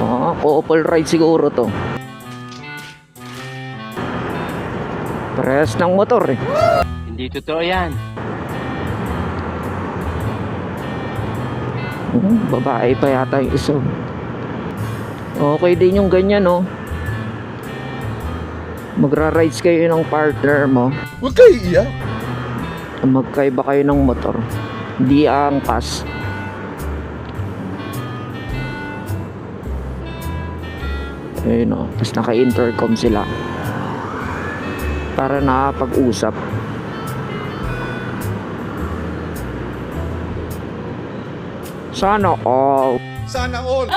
couple ride siguro to. Parehas ng motor eh. Hindi totoo yan. Babae pa yata yung isa. Okay din yung ganyan, no? Magra-rides kayo ng partner mo. Huwag kayo iiyak. Magkaiba kayo ng motor. Di angkas. Ayun, no? Tapos naka-intercom sila para nakapag-usap. Sana all. Sana all.